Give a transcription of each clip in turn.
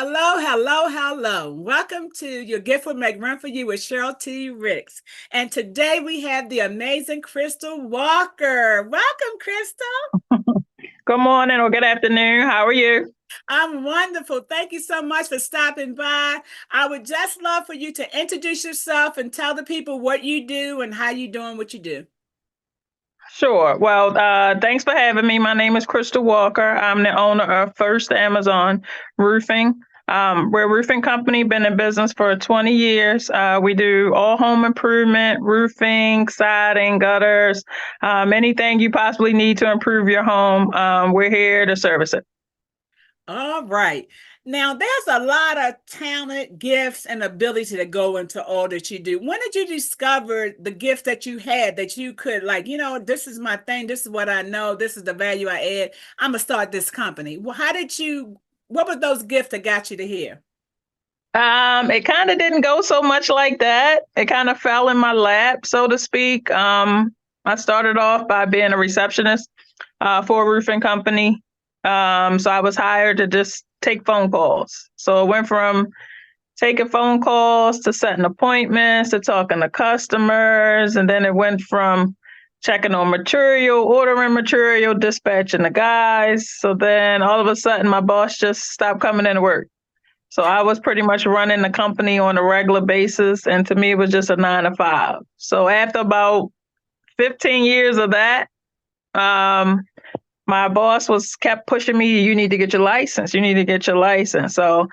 Hello, hello, hello. Welcome to Your Gift Will Make Room for You with Cheryle T. Ricks. And today we have the amazing Krystal Walker. Welcome, Krystal. Good morning or good afternoon. How are you? I'm wonderful. Thank you so much for stopping by. I would just love for you to introduce yourself and tell the people what you do and how you doing what you do. Sure. Well, thanks for having me. My name is Krystal Walker. I'm the owner of First Amazon Roofing. We're a roofing company, been in business for 20 years. We do all home improvement, roofing, siding, gutters, anything you possibly need to improve your home. We're here to service it. All right. Now, there's a lot of talent, gifts, and ability that go into all that you do. When did you discover the gift that you had that you could, like, this is my thing, this is what I know, this is the value I add. I'm gonna start this company. Well, what were those gifts that got you to here? It kind of didn't go so much like that. It kind of fell in my lap, so to speak. I started off by being a receptionist for a roofing company. So I was hired to just take phone calls. So it went from taking phone calls to setting appointments to talking to customers. And then it went from checking on material, ordering material, dispatching the guys. So then all of a sudden, my boss just stopped coming into work. So I was pretty much running the company on a regular basis. And to me, it was just a 9 to 5. So after about 15 years of that, um, my boss was kept pushing me, you need to get your license. You need to get your license. So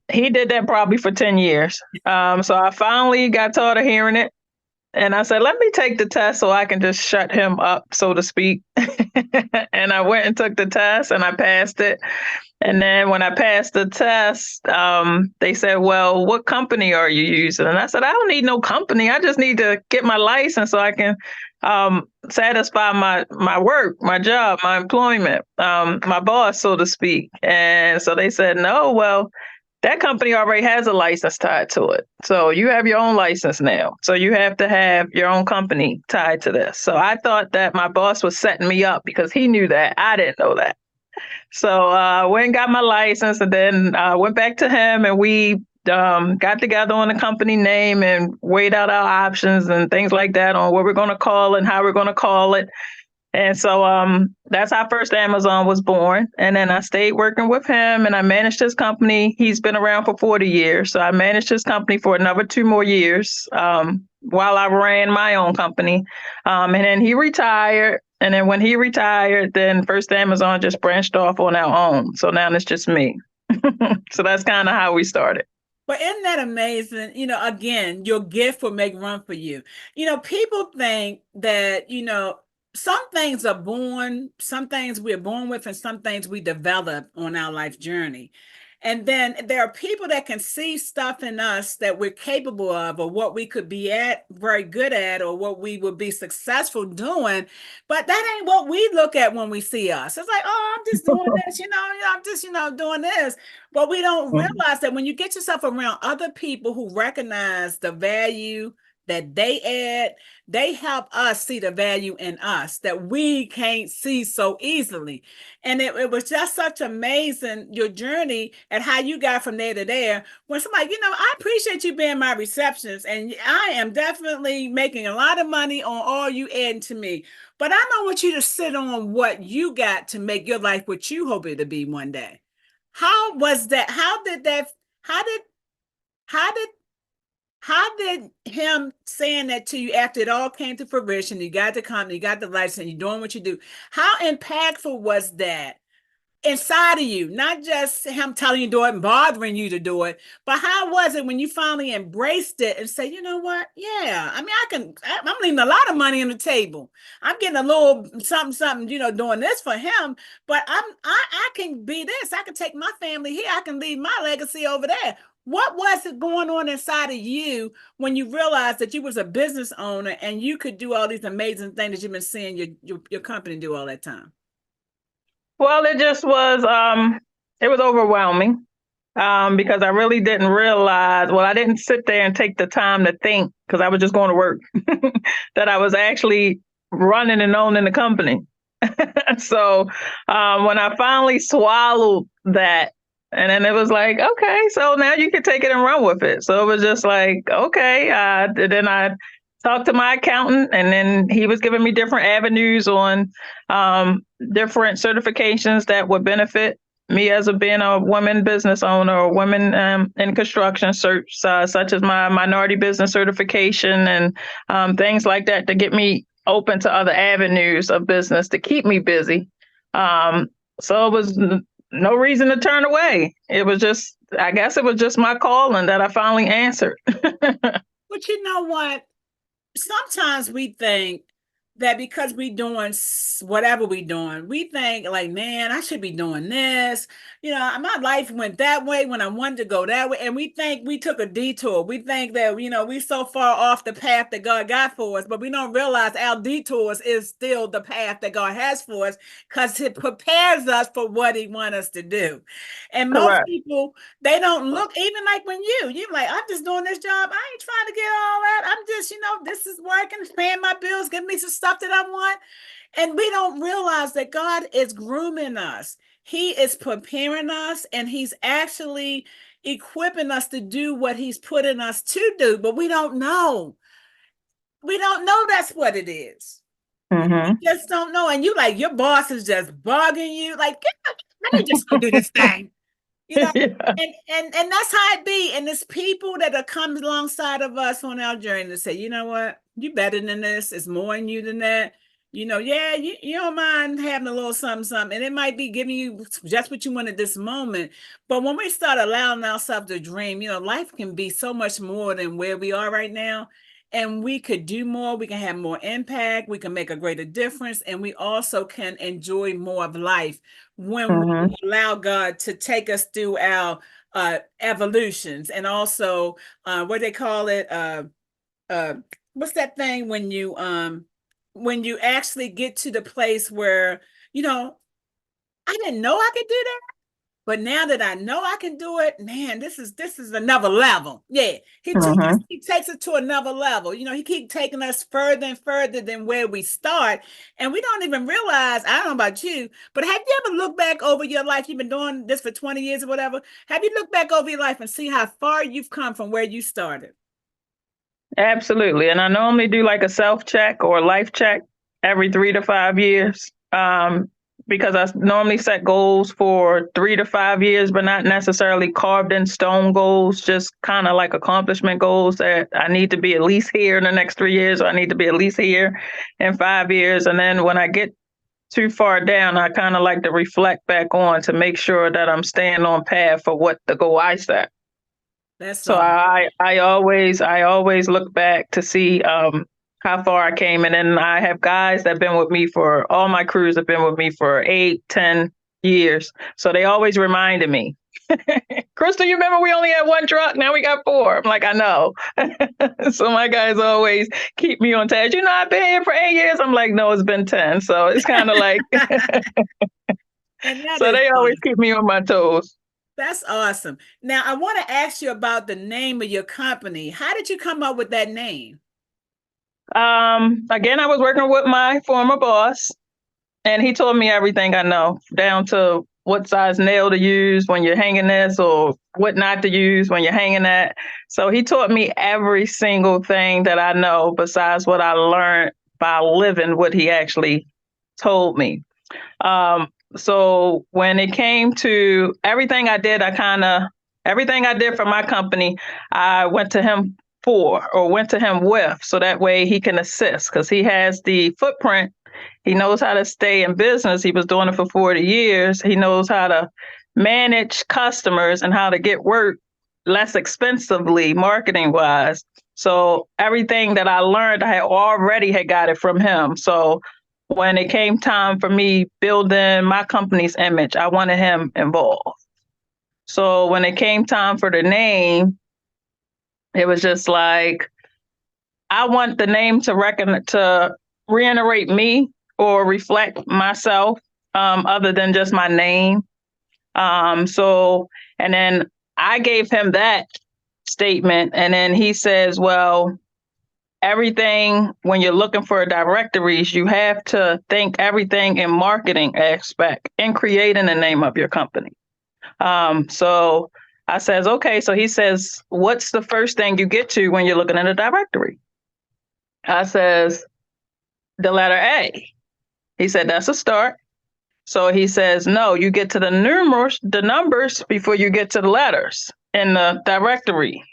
he did that probably for 10 years. So I finally got tired of hearing it. And I said, let me take the test so I can just shut him up, so to speak. And I went and took the test and I passed it. And then when I passed the test, they said, well, what company are you using? And I said, I don't need no company. I just need to get my license so I can satisfy my work, my job, my employment, my boss, so to speak. And so they said, no, well, that company already has a license tied to it. So you have your own license now. So you have to have your own company tied to this. So I thought that my boss was setting me up because he knew that. I didn't know that. So I went and got my license and then went back to him and we got together on the company name and weighed out our options and things like that on what we're going to call it and how we're going to call it. And so that's how First Amazon was born. And then I stayed working with him and I managed his company. He's been around for 40 years. So I managed his company for another 2 more years while I ran my own company. And then he retired. And then when he retired, then First Amazon just branched off on our own. So now it's just me. So that's kind of how we started. But isn't that amazing? Again, your gift will make room for you. People think that, some things are born, some things we're born with, and some things we develop on our life journey. And then there are people that can see stuff in us that we're capable of, or what we could be very good at, or what we would be successful doing. But that ain't what we look at when we see us. It's like, oh, I'm just doing this, I'm just, doing this. But we don't realize that when you get yourself around other people who recognize the value that they add, they help us see the value in us that we can't see so easily. And it was just such amazing, your journey and how you got from there to there. When somebody, I appreciate you being my receptionist, and I am definitely making a lot of money on all you adding to me. But I don't want you to sit on what you got to make your life what you hope it to be one day. How was that? How did how did how did him saying that to you after it all came to fruition, you got the company, you got the license, you're doing what you do, how impactful was that inside of you? Not just him telling you to do it and bothering you to do it, but how was it when you finally embraced it and say, you know what? Yeah, I mean, I'm leaving a lot of money on the table. I'm getting a little something, something, doing this for him, but I can be this. I can take my family here. I can leave my legacy over there. What was it going on inside of you when you realized that you was a business owner and you could do all these amazing things that you've been seeing your company do all that time? Well, it was overwhelming because I really didn't realize, well, I didn't sit there and take the time to think because I was just going to work, that I was actually running and owning the company. So when I finally swallowed that, And then it was like, okay, so now you can take it and run with it. So it was just like, okay. Then I talked to my accountant, and then he was giving me different avenues on different certifications that would benefit me as being a woman business owner or woman in construction, such as my minority business certification and things like that to get me open to other avenues of business to keep me busy. Um, so it was no reason to turn away. It was just, I guess it was just my calling that I finally answered. But you know what? Sometimes we think that because we doing whatever we doing, we think like, man, I should be doing this. My life went that way when I wanted to go that way, and we think we took a detour. We think that we so far off the path that God got for us, but we don't realize our detours is still the path that God has for us because it prepares us for what He wants us to do. And most Correct. people, they don't look, even like when you're like, I'm just doing this job. I ain't trying to get all that. I'm just, this is working, paying my bills, giving me some stuff that I want. And we don't realize that God is grooming us. He is preparing us, and He's actually equipping us to do what He's putting us to do, but we don't know. We don't know that's what it is. We Mm-hmm. just don't know. And you like, your boss is just bugging you. Like, let me just go do this thing. You know, Yeah. and that's how it be. And it's people that are coming alongside of us on our journey to say, you know what, you better than this. It's more in you than that. Yeah, you don't mind having a little something, something, and it might be giving you just what you want at this moment. But when we start allowing ourselves to dream, life can be so much more than where we are right now. And we could do more, we can have more impact, we can make a greater difference, and we also can enjoy more of life when we Mm-hmm. allow God to take us through our evolutions, and also what they call it, uh, what's that thing when you actually get to the place where you know I didn't know I could do that, but now that I know I can do it, man, this is another level. Yeah, Mm-hmm. he takes it to another level. He keeps taking us further and further than where we start, and we don't even realize. I don't know about you, but have you ever looked back over your life? You've been doing this for 20 years or whatever. Have you looked back over your life and see how far you've come from where you started? Absolutely. And I normally do like a self check or a life check every 3 to 5 years. Because I normally set goals for 3 to 5 years, but not necessarily carved in stone goals, just kind of like accomplishment goals that I need to be at least here in the next 3 years, or I need to be at least here in 5 years. And then when I get too far down, I kind of like to reflect back on to make sure that I'm staying on path for what the goal I set. That's So all. I always look back to see how far I came, and then I have guys that have been with me for all my crews have been with me for 8, 10 years. So they always reminded me, Krystal, you remember we only had one truck, now we got four. I'm like, I know. So my guys always keep me on task. I've been here for 8 years. I'm like, no, it's been 10. So it's kind of like, And that so is they always fun. keep me on my toes. That's awesome. Now, I want to ask you about the name of your company. How did you come up with that name? Again, I was working with my former boss, and he told me everything I know, down to what size nail to use when you're hanging this, or what not to use when you're hanging that. So he taught me every single thing that I know, besides what I learned by living what he actually told me. Um, so when it came to everything I did, everything I did for my company, I went to him for, or went to him with, so that way he can assist, because he has the footprint. He knows how to stay in business. He was doing it for 40 years. He knows how to manage customers and how to get work less expensively, marketing wise. So everything that I learned, I had already had got it from him. So when it came time for me building my company's image, I wanted him involved. So when it came time for the name, it was just like, I want the name to reiterate me or reflect myself, other than just my name. So, and then I gave him that statement, and then he says, well, everything, when you're looking for directories, you have to think everything in marketing aspect in creating the name of your company. So I says, okay. So he says, what's the first thing you get to when you're looking in a directory? I says, the letter A. He said, that's a start. So he says, no, you get to the numbers before you get to the letters in the directory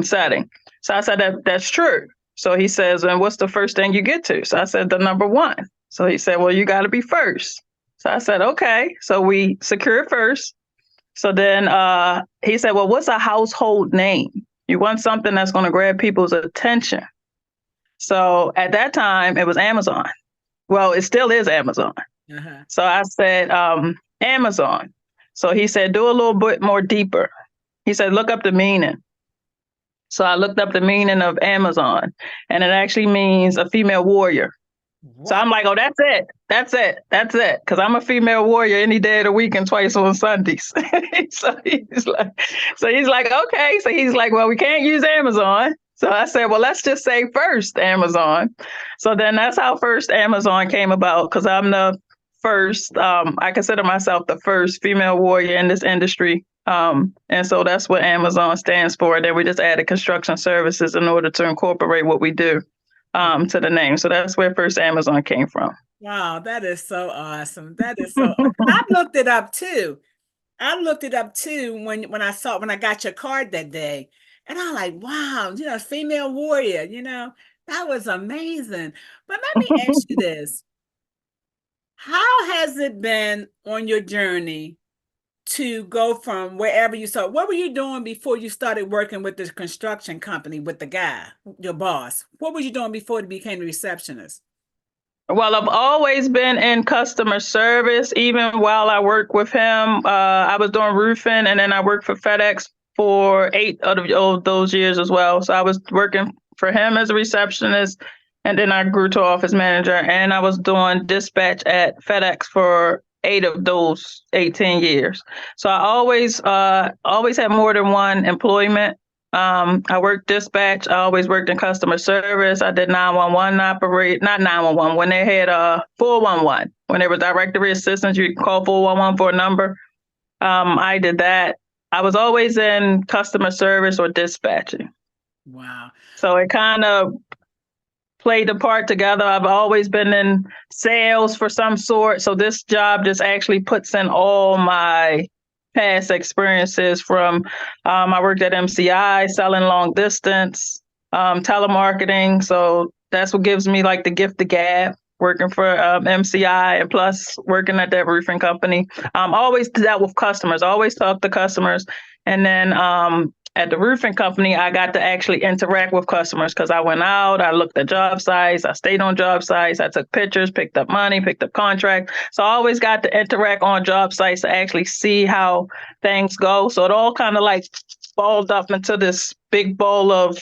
setting. So I said, that's true. So he says, and what's the first thing you get to? So I said, the number one. So he said, well, you got to be first. So I said, okay. So we secure first. So then he said, well, what's a household name? You want something that's going to grab people's attention. So at that time, it was Amazon. Well, it still is Amazon. Uh-huh. So I said, Amazon. So he said, do a little bit more deeper. He said, look up the meaning. So I looked up the meaning of Amazon, and it actually means a female warrior. So Wow. I'm like, oh, that's it. That's it. That's it. Because I'm a female warrior any day of the week and twice on Sundays. so he's like, okay. So he's like, well, we can't use Amazon. So I said, well, let's just say first Amazon. So then that's how first Amazon came about, because I'm the first, I consider myself the first female warrior in this industry. And so that's what Amazon stands for. Then we just added construction services in order to incorporate what we do to the name. So that's where first Amazon came from. Wow, that is so awesome. That is so, I looked it up too. I looked it up too when I got your card that day. And I'm like, wow, female warrior, that was amazing. But let me ask you this. How has it been on your journey to go from wherever you saw? What were you doing before you started working with this construction company with the guy, your boss? What were you doing before you became a receptionist? Well, I've always been in customer service, even while I worked with him. I was doing roofing, and then I worked for FedEx for 8 of those years as well. So I was working for him as a receptionist, and then I grew to office manager, and I was doing dispatch at FedEx for 8 of those 18 years. So I always had more than one employment. I worked dispatch. I always worked in customer service. I did 911 operate, not 911, when they had 411, when there was directory assistance, you could call 411 for a number. I did that. I was always in customer service or dispatching. Wow. So it kind of played a part together. I've always been in sales for some sort. So this job just actually puts in all my past experiences from I worked at MCI selling long distance, telemarketing. So that's what gives me like the gift of gab. Working for MCI and plus working at that roofing company. Always dealt with customers, always talked to customers. And then at the roofing company, I got to actually interact with customers because I went out, I looked at job sites, I stayed on job sites, I took pictures, picked up money, picked up contracts. So I always got to interact on job sites to actually see how things go. So it all kind of like balled up into this big bowl of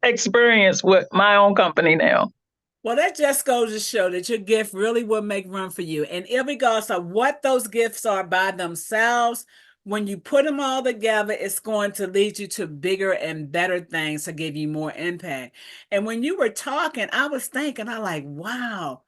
experience with my own company now. Well, that just goes to show that your gift really will make room for you. And regardless of what those gifts are by themselves, when you put them all together, it's going to lead you to bigger and better things to give you more impact. And when you were talking, I was thinking, I like, wow,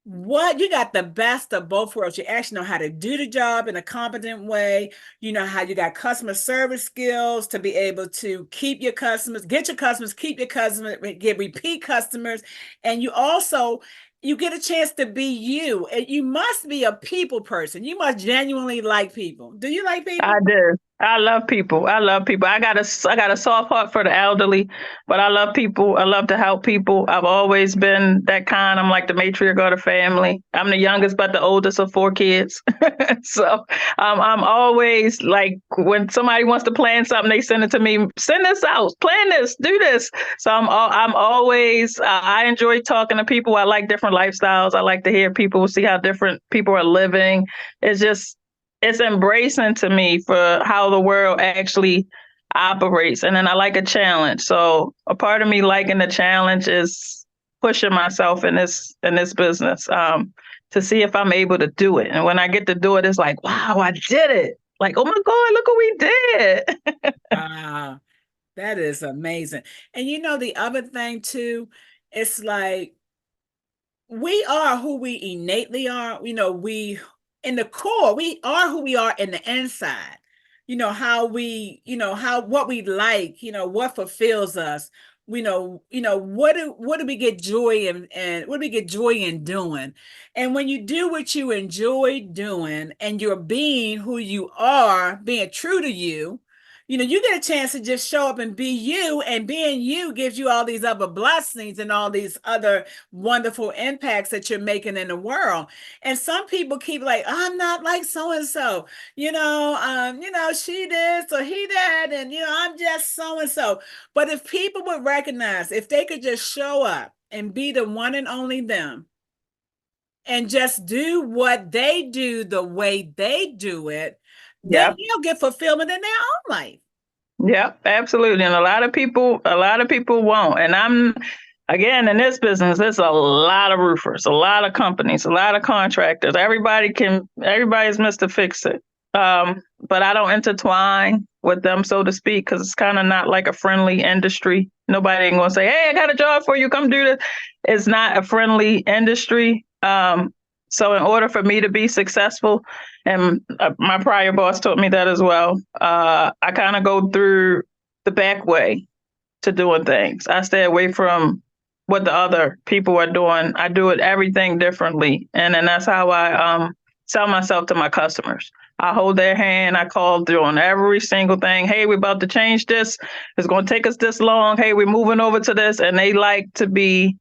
what you got the best of both worlds. You actually know how to do the job in a competent way. You know how you got customer service skills to be able to keep your customers, get your customers, keep your customers, get repeat customers. And you get a chance to be you. And you must be a people person. You must genuinely like people. Do you like I people? do. I love people. I love people. I got a soft heart for the elderly, but I love people. I love to help people. I've always been that kind. I'm like the matriarch of the family. I'm the youngest, but the oldest of four kids. So I'm always like, when somebody wants to plan something, they send it to me. Send this out. Plan this. Do this. So I'm always. I enjoy talking to people. I like different lifestyles. I like to hear people, see how different people are living. It's just it's embracing to me for how the world actually operates. And then I like a challenge. So a part of me liking the challenge is pushing myself in this business to see if I'm able to do it. And when I get to do it, it's like, wow, I did it. Like, oh my God, look what we did. Ah, that is amazing. And the other thing too, it's like we are who we innately are. We in the core, we are who we are in the inside. How we, how what we like, what fulfills us. What do we get joy in, and what do we get joy in doing? And when you do what you enjoy doing and you're being who you are, being true to you, you get a chance to just show up and be you, and being you gives you all these other blessings and all these other wonderful impacts that you're making in the world. And some people keep like, I'm not like so and so, she this or he that, and I'm just so and so. But if people would recognize, if they could just show up and be the one and only them, and just do what they do the way they do it, then Yep. they'll get fulfillment in their own life. Yep, absolutely. And a lot of people won't. And I'm again in this business, there's a lot of roofers, a lot of companies, a lot of contractors. Everybody's Mr. Fix It. But I don't intertwine with them, so to speak, because it's kind of not like a friendly industry. Nobody ain't gonna say, "Hey, I got a job for you. Come do this." It's not a friendly industry. So in order for me to be successful, and my prior boss taught me that as well, I kind of go through the back way to doing things. I stay away from what the other people are doing. I do it everything differently, and then that's how I sell myself to my customers. I hold their hand. I call doing every single thing. Hey, we're about to change this. It's going to take us this long. Hey, we're moving over to this, and they like to be.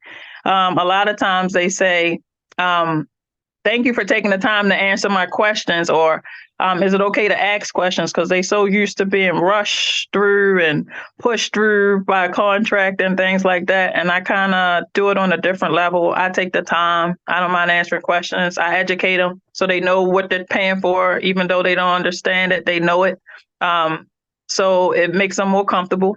A lot of times they say, thank you for taking the time to answer my questions, or is it okay to ask questions? Because they so used to being rushed through and pushed through by contract and things like that. And I kind of do it on a different level. I take the time. I don't mind answering questions. I educate them so they know what they're paying for, even though they don't understand it, they know it. So it makes them more comfortable.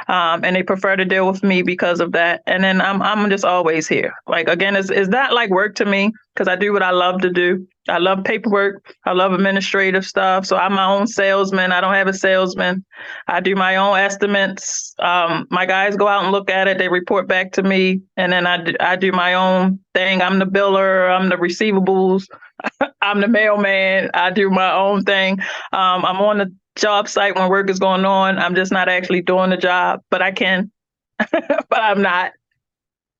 And they prefer to deal with me because of that. And then I'm just always here. Like again, it's not like work to me because I do what I love to do. I love paperwork. I love administrative stuff. So I'm my own salesman. I don't have a salesman. I do my own estimates. My guys go out and look at it. They report back to me, and then I do my own thing. I'm the biller. I'm the receivables. I'm the mailman. I do my own thing. I'm on the job site when work is going on. I'm just not actually doing the job, but I can, but I'm not.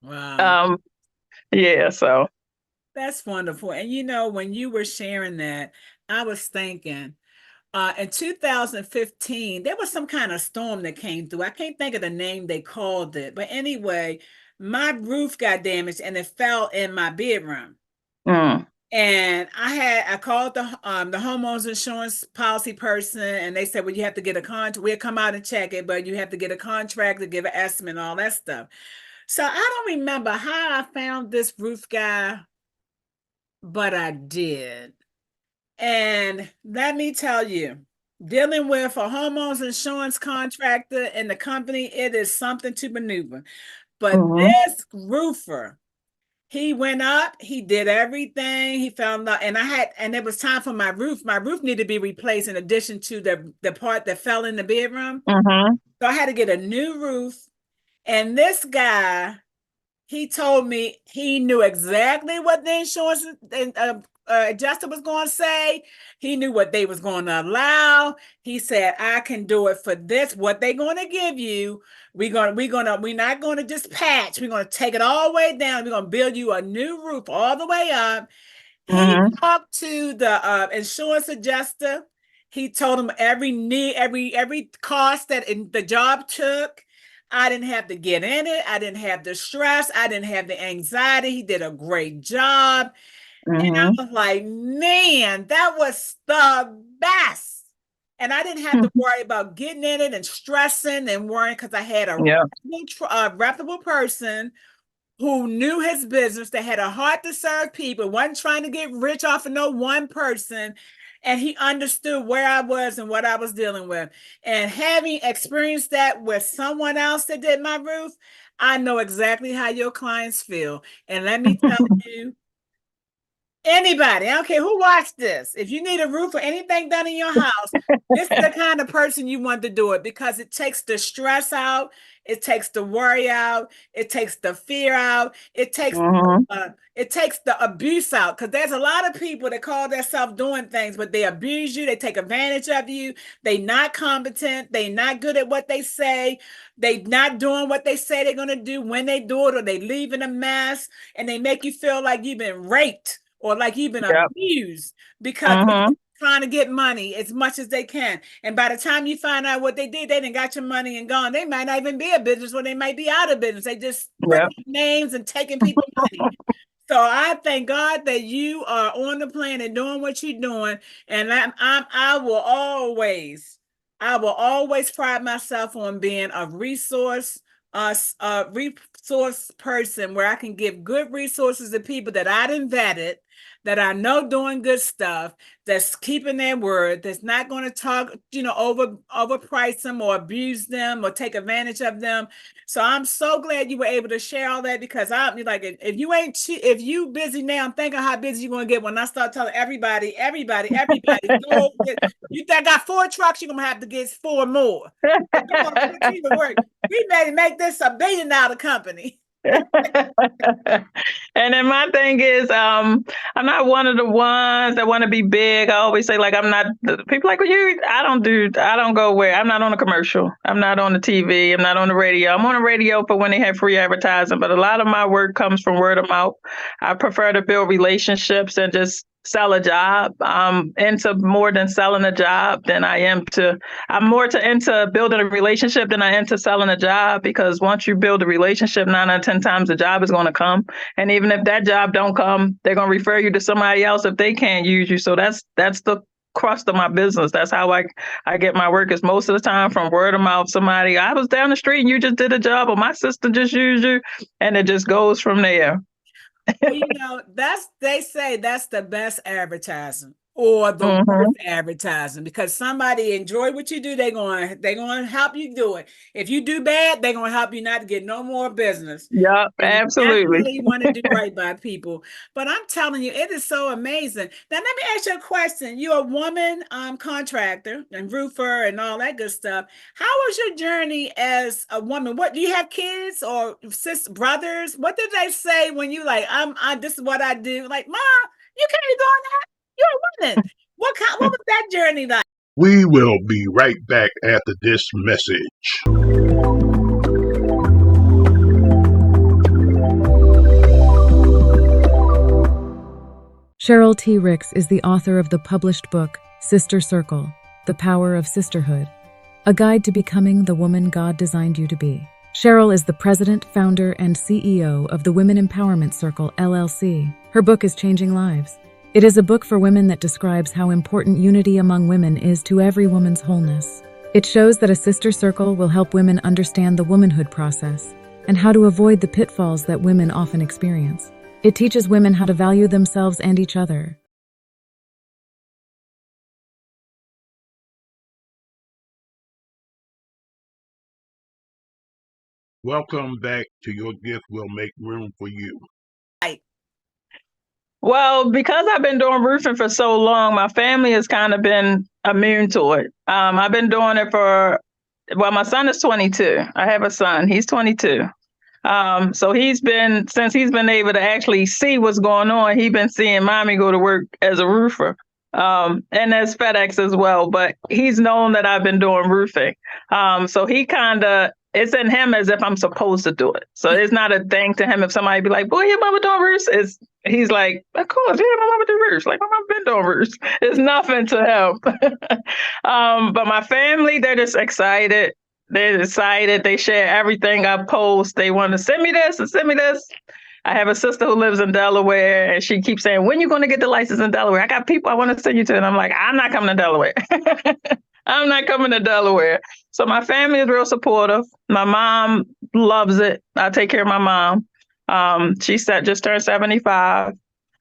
Wow. Um, yeah, so. That's wonderful. And when you were sharing that, I was thinking, in 2015, there was some kind of storm that came through. I can't think of the name they called it. But anyway, my roof got damaged and it fell in my bedroom. Mm, And I called the homeowners insurance policy person, and they said, well, you have to get a contract. We'll come out and check it, but you have to get a contract to give an estimate and all that stuff. So I don't remember how I found this roof guy, but I did. And let me tell you, dealing with a homeowners insurance contractor and the company, it is something to maneuver. But mm-hmm, this roofer, he went up, he did everything, he found out, and it was time for my roof. My roof needed to be replaced in addition to the part that fell in the bedroom. mm-hmm, So I had to get a new roof. And this guy, he told me he knew exactly what the insurance adjuster was going to say. He knew what they was going to allow. He said, I can do it for this. What they going to give you, we're not going to just patch. We're going to take it all the way down. We're going to build you a new roof all the way up. He mm-hmm, talked to the insurance adjuster. He told him every need, every cost that the job took. I didn't have to get in it. I didn't have the stress. I didn't have the anxiety. He did a great job. And I mm-hmm, was like, man, that was the best. And I didn't have to worry about getting in it and stressing and worrying because I had a yeah, reputable person who knew his business, that had a heart to serve people, wasn't trying to get rich off of no one person. And he understood where I was and what I was dealing with. And having experienced that with someone else that did my roof, I know exactly how your clients feel. And let me tell you, anybody, I don't care who watched this, if you need a roof or anything done in your house, this is the kind of person you want to do it, because it takes the stress out. It takes the worry out. It takes the fear out. Mm-hmm. It takes the abuse out, because there's a lot of people that call themselves doing things, but they abuse you. They take advantage of you. They not competent. They not good at what they say. They not doing what they say they're gonna do when they do it, or they leave in a mess, and they make you feel like you've been raped or like you've been Yep. abused because they're Mm-hmm. trying to get money as much as they can. And by the time you find out what they did, they didn't got your money and gone. They might not even be a business, or they might be out of business. They just printing Yep. names and taking people's money. So I thank God that you are on the planet doing what you're doing, and I will always pride myself on being a resource person, where I can give good resources to people that I've vetted, that I know doing good stuff, that's keeping their word, that's not going to talk, overprice them or abuse them or take advantage of them. So I'm so glad you were able to share all that, because I'm like, if you busy now, I'm thinking how busy you're going to get when I start telling everybody, go get, you think I got 4 trucks, you're going to have to get 4 more. Come on, quit even work. We may make this $1 billion company. And then my thing is, I'm not one of the ones that want to be big. I always say, like, I'm not, people like, well, I don't go where, I'm not on a commercial. I'm not on the TV. I'm not on the radio. I'm on the radio for when they have free advertising, but a lot of my work comes from word of mouth. I prefer to build relationships and just sell a job. I'm into more than selling a job than I'm more into building a relationship than I am into selling a job, because once you build a relationship, 9 out of 10 times the job is going to come. And even if that job don't come, they're going to refer you to somebody else if they can't use you. So that's the crust of my business. That's how I get my work, is most of the time from word of mouth. Somebody, I was down the street and you just did a job, or my sister just used you, and it just goes from there. Well, they say that's the best advertising, or the Mm-hmm. worst advertising, because somebody enjoy what you do, they're going to help you do it. If you do bad, they're going to help you not to get no more business. Yep, And you absolutely. definitely want to do right by people. But I'm telling you, it is so amazing. Now, let me ask you a question. You're a woman contractor and roofer and all that good stuff. How was your journey as a woman? What do you have, kids or sis brothers? What did they say when you like, this is what I do? Like, Mom, you can't be doing that. You're a woman. What was that journey like? We will be right back after this message. Cheryle T. Ricks is the author of the published book, Sister Circle: The Power of Sisterhood, a guide to becoming the woman God designed you to be. Cheryle is the president, founder, and CEO of the Women Empowerment Circle, LLC. Her book is changing lives. It is a book for women that describes how important unity among women is to every woman's wholeness. It shows that a sister circle will help women understand the womanhood process and how to avoid the pitfalls that women often experience. It teaches women how to value themselves and each other. Welcome back to Your Gift Will Make Room for You. Well, because I've been doing roofing for so long, my family has kind of been immune to it. I've been doing it my son is 22. I have a son. He's 22. So since he's been able to actually see what's going on, he's been seeing mommy go to work as a roofer. And as FedEx as well, but he's known that I've been doing roofing. So it's in him as if I'm supposed to do it. So it's not a thing to him if somebody be like, boy, your mama doing roofs. He's like, of course, yeah, my mama do roofs. Like, my mama been doing roofs. It's nothing to him. But my family, they're just excited. They're excited. They share everything I post. They want to send me this and send me this. I have a sister who lives in Delaware, and she keeps saying, when you going to get the license in Delaware? I got people I want to send you to. And I'm like, I'm not coming to Delaware. I'm not coming to Delaware. So my family is real supportive. My mom loves it. I take care of my mom. She just turned 75.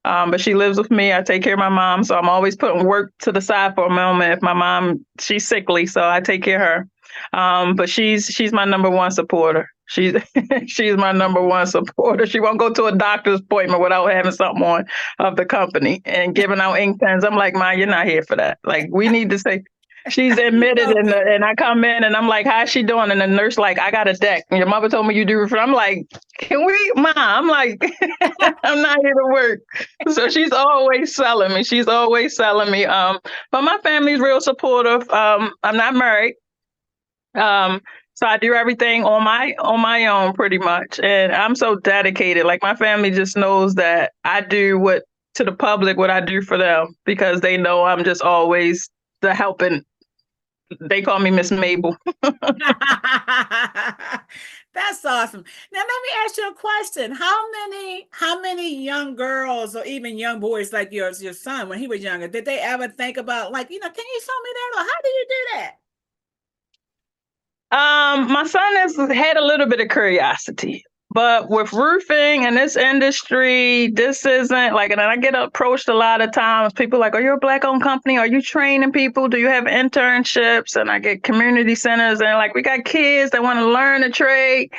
But she lives with me. I take care of my mom. So I'm always putting work to the side for a moment. If my mom, she's sickly, so I take care of her. But she's my number one supporter. She's my number one supporter. She won't go to a doctor's appointment without having something on of the company and giving out ink pens. I'm like, Ma, you're not here for that. Like, we need to say, She's admitted, So good. and I come in and I'm like, how's she doing? And the nurse like, I got a deck. And your mother told me you do roofing. I'm like, can we, Ma? I'm like, I'm not here to work. So she's always selling me. She's always selling me. But my family's real supportive. I'm not married. Um, so I do everything on my own pretty much. And I'm so dedicated. Like my family just knows that I do what to the public what I do for them because they know I'm just always the helping. They call me Miss Mabel. That's awesome. Now let me ask you a question. How many young girls or even young boys like your son when he was younger, did they ever think about like, can you show me that? Or how do you do that? My son has had a little bit of curiosity, but with roofing and this industry, this isn't like, and I get approached a lot of times. People like, are you a black-owned company? Are you training people? Do you have internships? And I get community centers and like, we got kids that want to learn a trade.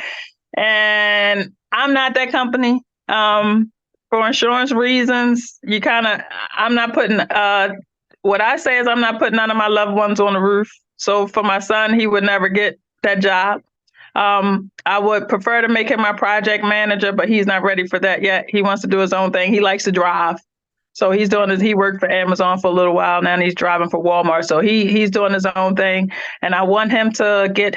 And I'm not that company. For insurance reasons, I'm not putting, what I say is I'm not putting none of my loved ones on the roof. So for my son, he would never get that job. I would prefer to make him my project manager, but he's not ready for that yet. He wants to do his own thing. He likes to drive. So he worked for Amazon for a little while now and he's driving for Walmart. So he's doing his own thing. And I want him to get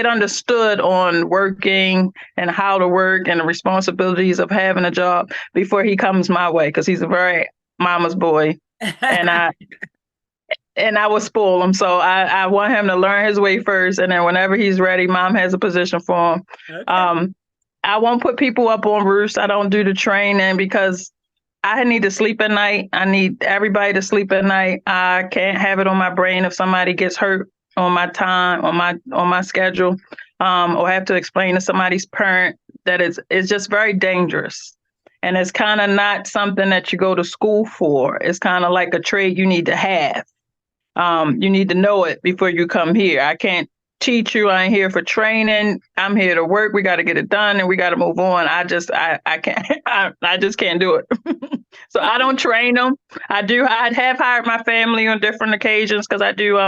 understood on working and how to work and the responsibilities of having a job before he comes my way, because he's a very mama's boy. And I will spoil him. So I want him to learn his way first. And then whenever he's ready, mom has a position for him. Okay. I won't put people up on roofs. I don't do the training because I need to sleep at night. I need everybody to sleep at night. I can't have it on my brain if somebody gets hurt on my time, on my schedule, or have to explain to somebody's parent that it's just very dangerous. And it's kind of not something that you go to school for. It's kind of like a trade you need to have. You need to know it before you come here. I can't teach you. I ain't here for training. I'm here to work. We got to get it done and we got to move on. I can't, I just can't do it. So I don't train them. I have hired my family on different occasions because I do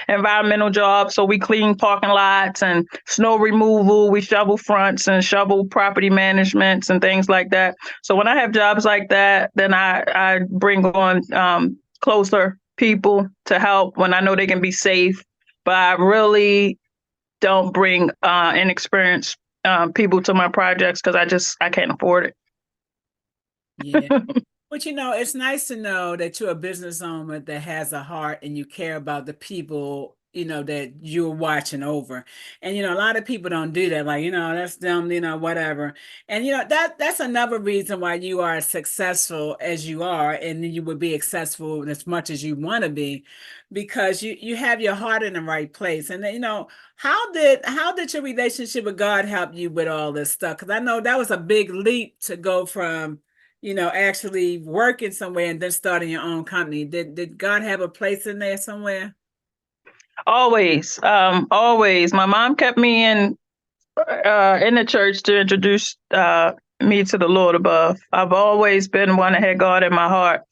environmental jobs. So we clean parking lots and snow removal. We shovel fronts and shovel property managements and things like that. So when I have jobs like that, then I bring on closer people to help when I know they can be safe. But I really don't bring inexperienced people to my projects because I can't afford it. Yeah. But it's nice to know that you're a business owner that has a heart and you care about the people, that you're watching over. And a lot of people don't do that. Like, that's them, whatever. And that's another reason why you are as successful as you are, and you would be successful as much as you want to be, because you have your heart in the right place. And how did your relationship with God help you with all this stuff? Because I know that was a big leap to go from actually working somewhere and then starting your own company. Did God have a place in there somewhere? Always, always. My mom kept me in the church to introduce me to the Lord above. I've always been one that had God in my heart.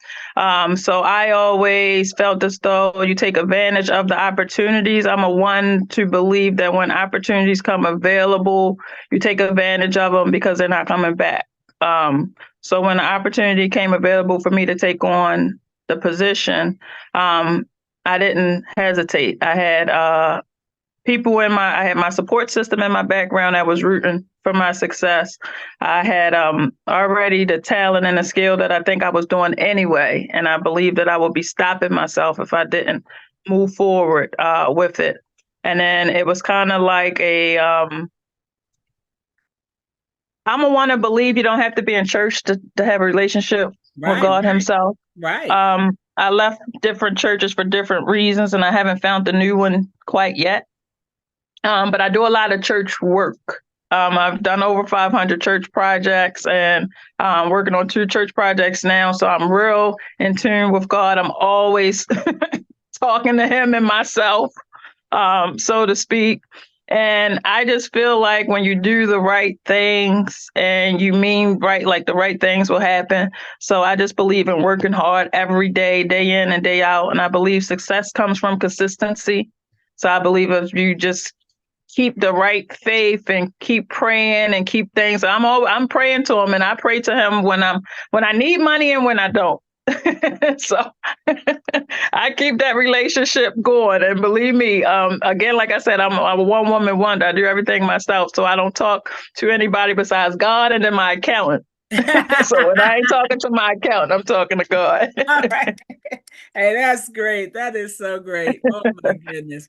So I always felt as though you take advantage of the opportunities. I'm a one to believe that when opportunities come available, you take advantage of them because they're not coming back. So when the opportunity came available for me to take on the position, I didn't hesitate. I had I had my support system in my background that was rooting for my success. I had already the talent and the skill that I think I was doing anyway. And I believe that I would be stopping myself if I didn't move forward with it. And then it was kind of like I'm a one to believe you don't have to be in church to have a relationship with God Himself. Right. I left different churches for different reasons, and I haven't found the new one quite yet. But I do a lot of church work. I've done over 500 church projects and working on 2 church projects now. So I'm real in tune with God. I'm always talking to Him and myself, so to speak. And I just feel like when you do the right things and you mean right, like the right things will happen. So I just believe in working hard every day, day in and day out. And I believe success comes from consistency. So I believe if you just keep the right faith and keep praying and keep things. I'm praying to him, and I pray to him when I need money and when I don't. So I keep that relationship going. And believe me, again, like I said, I'm a one woman wonder. I do everything myself. So I don't talk to anybody besides God and then my accountant. So when I ain't talking to my accountant, I'm talking to God. All right. Hey, that's great. That is so great. Oh my goodness.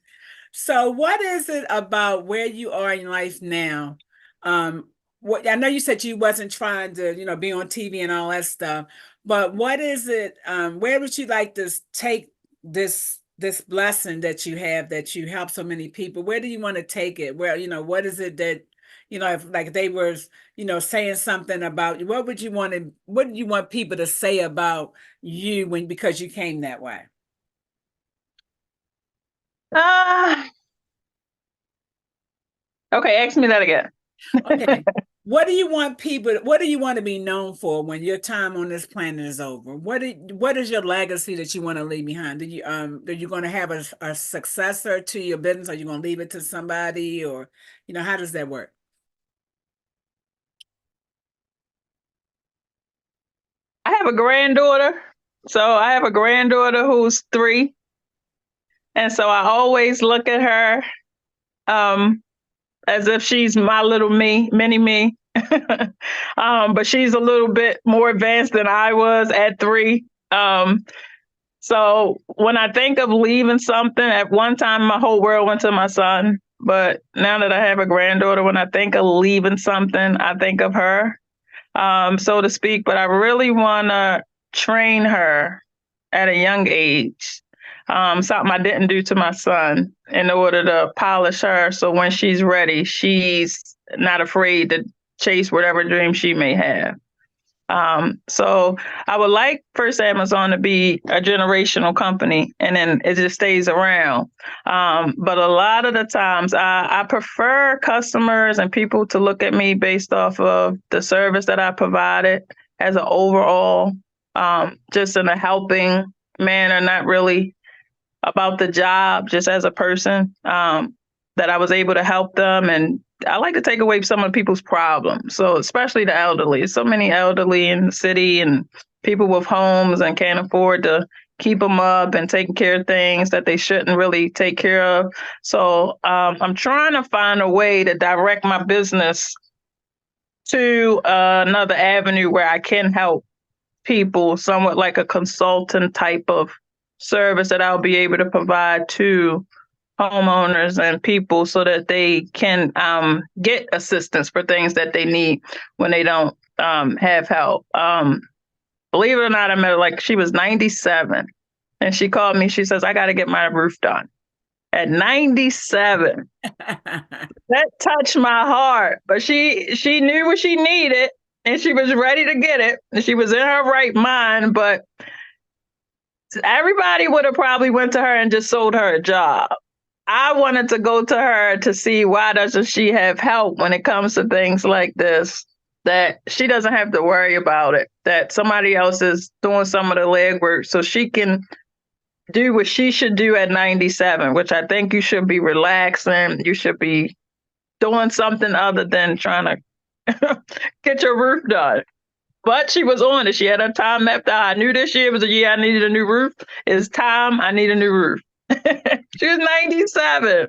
So what is it about where you are in life now? What I know you said you wasn't trying to, be on TV and all that stuff, but what is it, where would you like to take this blessing that you have that you help so many people? Where do you want to take it? Where, what is it that, if like they were, saying something about you, what do you want people to say about you because you came that way? Uh, okay, ask me that again. Okay. What do you want to be known for when your time on this planet is over? What is your legacy that you want to leave behind? Are you going to have a successor to your business? Are you going to leave it to somebody, or, how does that work? I have a granddaughter. So I have a granddaughter who's 3. And so I always look at her um, as if she's my little me, mini me. But she's a little bit more advanced than I was at 3. So when I think of leaving something, at one time my whole world went to my son. But now that I have a granddaughter, when I think of leaving something, I think of her, so to speak. But I really want to train her at a young age. Something I didn't do to my son in order to polish her. So when she's ready, she's not afraid to chase whatever dream she may have. So I would like First Amazon to be a generational company, and then it just stays around. But a lot of the times I prefer customers and people to look at me based off of the service that I provided as an overall, just in a helping manner, not really about the job, just as a person, that I was able to help them. And I like to take away some of people's problems. So especially the elderly, so many elderly in the city and people with homes and can't afford to keep them up and taking care of things that they shouldn't really take care of. So I'm trying to find a way to direct my business to another avenue where I can help people, somewhat like a consultant type of service that I'll be able to provide to homeowners and people so that they can get assistance for things that they need when they don't have help. Believe it or not, I met her, like, she was 97 and she called me. She says, I got to get my roof done at 97. That touched my heart, but she knew what she needed and she was ready to get it. And she was in her right mind, but everybody would have probably went to her and just sold her a job. I wanted to go to her to see why doesn't she have help when it comes to things like this, that she doesn't have to worry about it, that somebody else is doing some of the legwork so she can do what she should do at 97, which I think you should be relaxing. You should be doing something other than trying to get your roof done. But she was on it. She had her time mapped out. I knew this year was a year I needed a new roof. It's time I need a new roof. She was 97.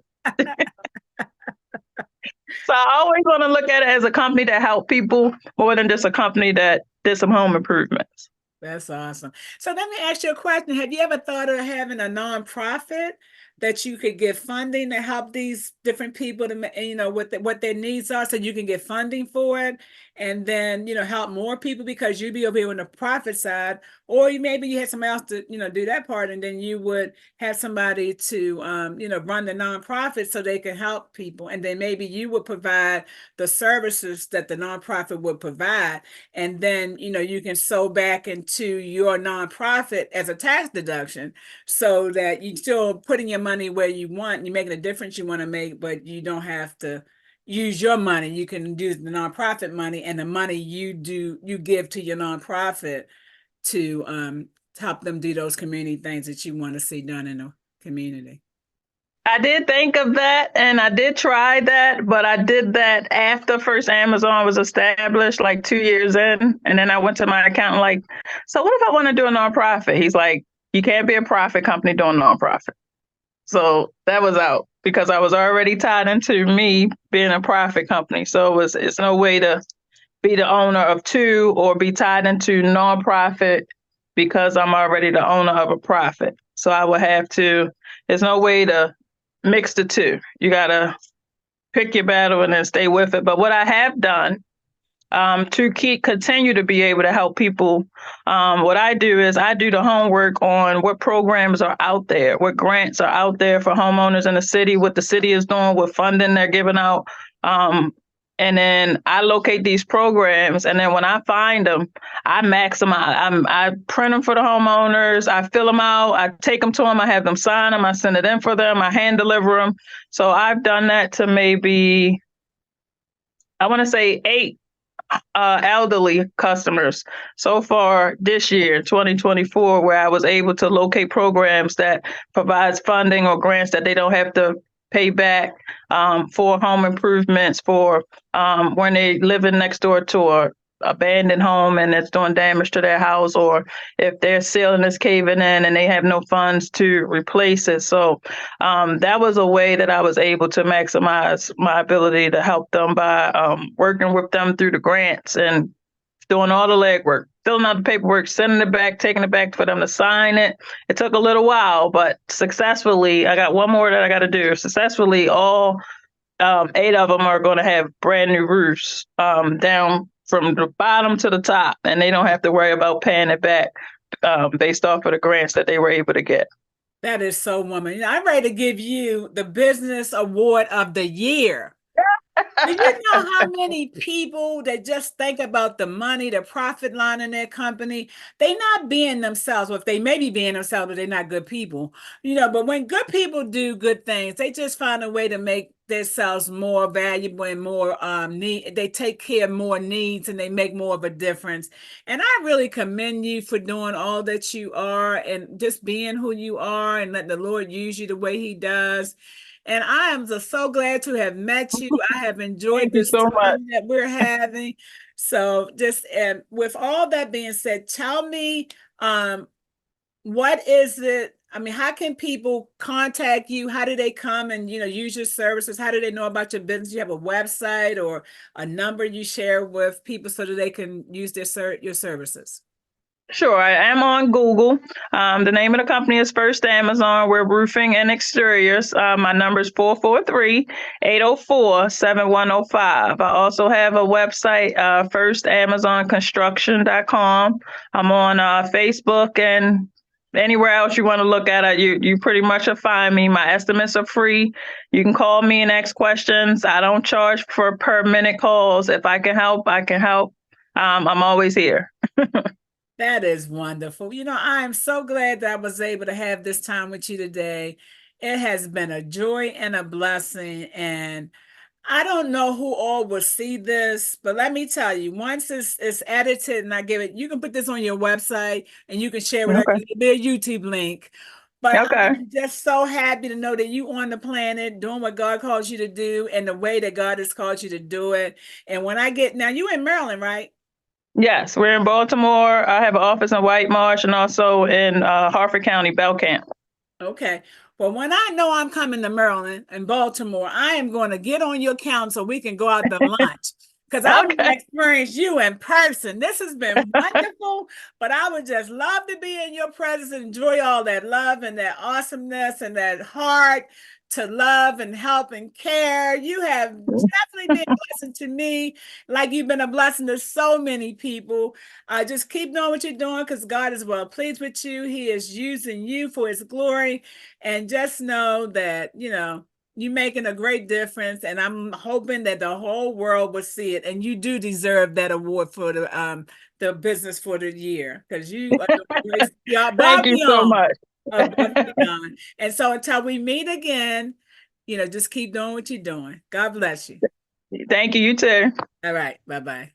So I always want to look at it as a company that helped people more than just a company that did some home improvements. That's awesome. So let me ask you a question. Have you ever thought of having a nonprofit that you could get funding to help these different people to, what their needs are, so you can get funding for it, and then, help more people, because you'd be over here on the profit side or maybe you had somebody else to, do that part, and then you would have somebody to, run the nonprofit so they can help people. And then maybe you would provide the services that the nonprofit would provide. And then, you can sow back into your nonprofit as a tax deduction so that you're still putting your money where you want, you're making a difference you want to make, but you don't have to use your money. You can use the nonprofit money, and the money you give to your nonprofit to help them do those community things that you want to see done in the community. I did think of that, and I did try that, but I did that after First Amazon was established, like 2 years in. And then I went to my accountant, like, so what if I want to do a nonprofit? He's like, you can't be a profit company doing nonprofit. So that was out because I was already tied into me being a profit company. So it's no way to be the owner of two or be tied into nonprofit because I'm already the owner of a profit. So I would have to, there's no way to mix the two. You got to pick your battle and then stay with it. But what I have done to continue to be able to help people, what I do is I do the homework on what programs are out there, what grants are out there for homeowners in the city, what the city is doing, what funding they're giving out. And then I locate these programs, and then when I find them, I maximize. I print them for the homeowners. I fill them out. I take them to them. I have them sign them. I send it in for them. I hand deliver them. So I've done that to maybe, I want to say 8 elderly customers so far this year, 2024, where I was able to locate programs that provides funding or grants that they don't have to pay back for home improvements for when they living next door to a abandoned home and it's doing damage to their house, or if their ceiling is caving in and they have no funds to replace it. So that was a way that I was able to maximize my ability to help them by working with them through the grants and doing all the legwork, filling out the paperwork, sending it back, taking it back for them to sign it. It took a little while, but successfully, I got one more that I got to do. Successfully, all 8 of them are going to have brand new roofs down from the bottom to the top, and they don't have to worry about paying it back based off of the grants that they were able to get. That is so wonderful. I'm ready to give you the Business Award of the Year. Do you know how many people that just think about the money, the profit line in their company, they not being themselves. Well, if they may be being themselves, but they're not good people, but when good people do good things, they just find a way to make themselves more valuable and more they take care of more needs and they make more of a difference. And I really commend you for doing all that you are and just being who you are and let the Lord use you the way he does. And I am just so glad to have met you. I have enjoyed Thank you this so much. time that we're having. So just with all that being said, tell me what is it? I mean, how can people contact you? How do they come and use your services? How do they know about your business? You have a website or a number you share with people so that they can use your services? Sure, I am on Google. The name of the company is First Amazon. We're roofing and exteriors. My number is 443-804-7105. I also have a website, firstamazonconstruction.com. I'm on Facebook and anywhere else you want to look at it. You pretty much will find me. My estimates are free. You can call me and ask questions. I don't charge for per minute calls. If I can help, I can help. I'm always here. That is wonderful. I am so glad that I was able to have this time with you today. It has been a joy and a blessing. And I don't know who all will see this, but let me tell you, once it's edited and I give it, you can put this on your website and you can share it. Okay. It'll be a YouTube link. But Okay. I'm just so happy to know that you on the planet doing what God calls you to do and the way that God has called you to do it. And when now you in Maryland, right? Yes, we're in Baltimore. I have an office in White Marsh and also in Harford County, Belcamp. Okay. Well, when I know I'm coming to Maryland and Baltimore, I am going to get on your account so we can go out to lunch. because I want to Okay. experience you in person. This has been wonderful, but I would just love to be in your presence and enjoy all that love and that awesomeness and that heart to love and help and care. You have definitely been a blessing to me, like you've been a blessing to so many people. Just keep doing what you're doing because God is well pleased with you. He is using you for his glory. And just know that, you're making a great difference. And I'm hoping that the whole world will see it. And you do deserve that award for the business for the year because you are Thank above you so beyond. much. Above beyond. And so until we meet again, just keep doing what you're doing. God bless you. Thank you. You too. All right. Bye-bye.